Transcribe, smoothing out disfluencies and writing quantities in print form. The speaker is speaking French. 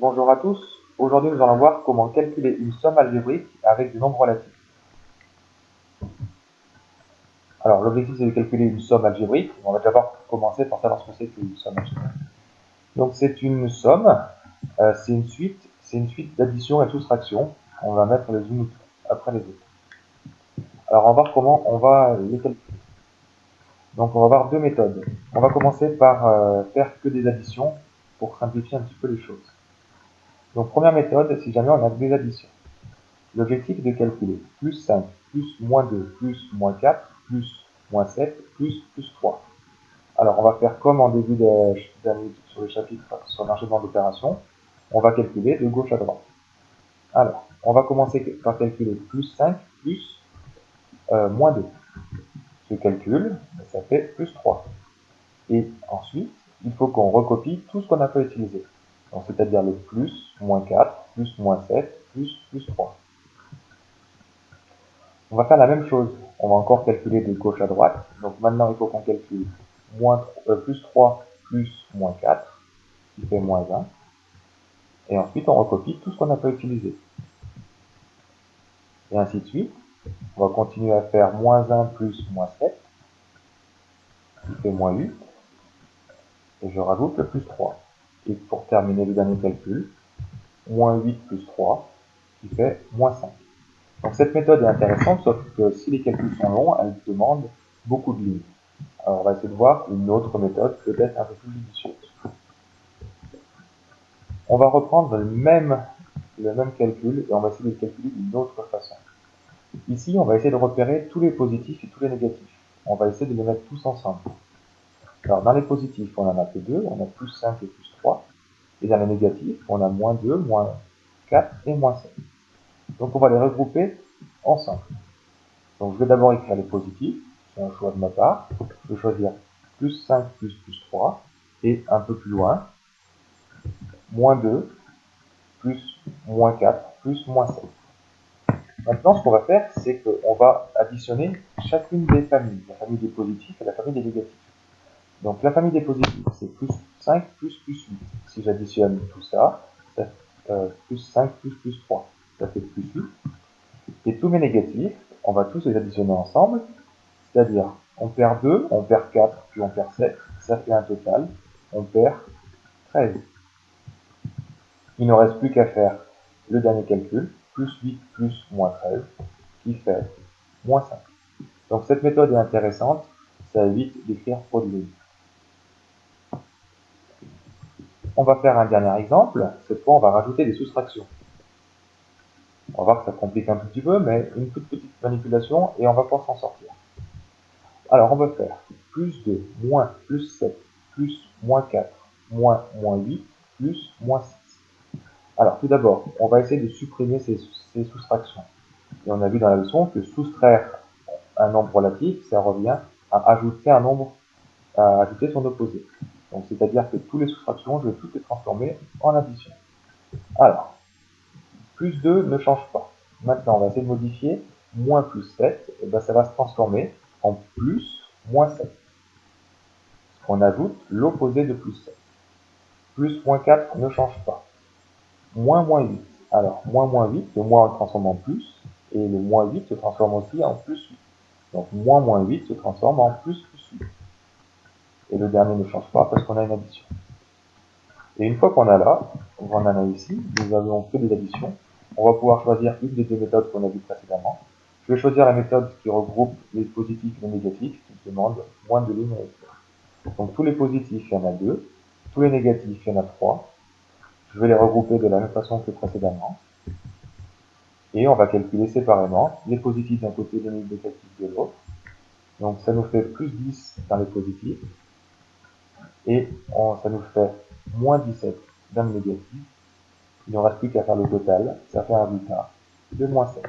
Bonjour à tous, aujourd'hui nous allons voir comment calculer une somme algébrique avec des nombres relatifs. Alors l'objectif c'est de calculer une somme algébrique, on va d'abord commencer par savoir ce que c'est qu'une somme algébrique. Donc c'est une somme, c'est une suite d'addition et de soustraction, on va mettre les unes après les autres. Alors on va voir comment on va les calculer. Donc on va voir deux méthodes. On va commencer par faire que des additions pour simplifier un petit peu les choses. Donc première méthode, si jamais on a des additions. L'objectif est de calculer plus 5, plus moins 2, plus moins 4, plus moins 7, plus 3. Alors, on va faire comme en début d'année sur le chapitre sur l'enchaînement d'opérations. On va calculer de gauche à droite. Alors, on va commencer par calculer plus 5, plus moins 2. Je calcule, ça fait plus 3. Et ensuite, il faut qu'on recopie tout ce qu'on n'a pas utilisé. C'est-à-dire le plus, moins 4, plus moins 7, plus 3. On va faire la même chose. On va encore calculer de gauche à droite. Donc maintenant, il faut qu'on calcule plus 3 plus moins 4, qui fait moins 1. Et ensuite, on recopie tout ce qu'on n'a pas utilisé. Et ainsi de suite. On va continuer à faire moins 1 plus moins 7, qui fait moins 8. Et je rajoute le plus 3. Et pour terminer le dernier calcul, moins 8 plus 3, qui fait moins 5. Donc cette méthode est intéressante, sauf que si les calculs sont longs, elle demande beaucoup de lignes. Alors on va essayer de voir une autre méthode, peut-être un peu plus judicieuse. On va reprendre le même calcul et on va essayer de le calculer d'une autre façon. Ici, on va essayer de repérer tous les positifs et tous les négatifs. On va essayer de les mettre tous ensemble. Alors dans les positifs, on en a que 2, on a plus 5 et plus 3. Et dans les négatifs, on a moins 2, moins 4 et moins 7. Donc on va les regrouper ensemble. Donc je vais d'abord écrire les positifs, c'est un choix de ma part. Je vais choisir plus 5 plus 3 et un peu plus loin, moins 2 plus moins 4 plus moins 7. Maintenant, ce qu'on va faire, c'est qu'on va additionner chacune des familles, la famille des positifs et la famille des négatifs. Donc la famille des positifs, c'est plus 5 plus 8. Si j'additionne tout ça, ça plus 5 plus 3, ça fait plus 8. Et tous mes négatifs, on va tous les additionner ensemble, c'est-à-dire on perd 2, on perd 4, puis on perd 7, ça fait un total, on perd 13. Il ne reste plus qu'à faire le dernier calcul, plus 8 plus moins 13, qui fait moins 5. Donc cette méthode est intéressante, ça évite d'écrire trop de lignes. On va faire un dernier exemple, cette fois on va rajouter des soustractions. On va voir que ça complique un tout petit peu, mais une toute petite manipulation et on va pouvoir s'en sortir. Alors on va faire plus 2, moins plus 7, plus moins 4, moins 8, plus moins 6. Alors tout d'abord, on va essayer de supprimer ces soustractions. Et on a vu dans la leçon que soustraire un nombre relatif, ça revient à ajouter un nombre, à ajouter son opposé. Donc c'est-à-dire que toutes les soustractions, je vais toutes les transformer en addition. Alors, plus 2 ne change pas. Maintenant, on va essayer de modifier moins plus 7, et ben ça va se transformer en plus moins 7. On ajoute l'opposé de plus 7. Plus moins 4 ne change pas. Moins 8. Alors, moins 8, le moins on le transforme en plus, et le moins 8 se transforme aussi en plus 8. Donc, moins 8 se transforme en plus 8. Et le dernier ne change pas parce qu'on a une addition. Et une fois qu'on a là, on en a ici, nous avons fait des additions. On va pouvoir choisir une des deux méthodes qu'on a vues précédemment. Je vais choisir la méthode qui regroupe les positifs et les négatifs, qui demande moins de lignes à écrire. Donc tous les positifs, il y en a 2. Tous les négatifs, il y en a 3. Je vais les regrouper de la même façon que précédemment. Et on va calculer séparément les positifs d'un côté et les négatifs de l'autre. Donc ça nous fait plus 10 dans les positifs. Et ça nous fait moins 17 dans le négatif. Il ne reste plus qu'à faire le total. Ça fait un résultat de moins 7.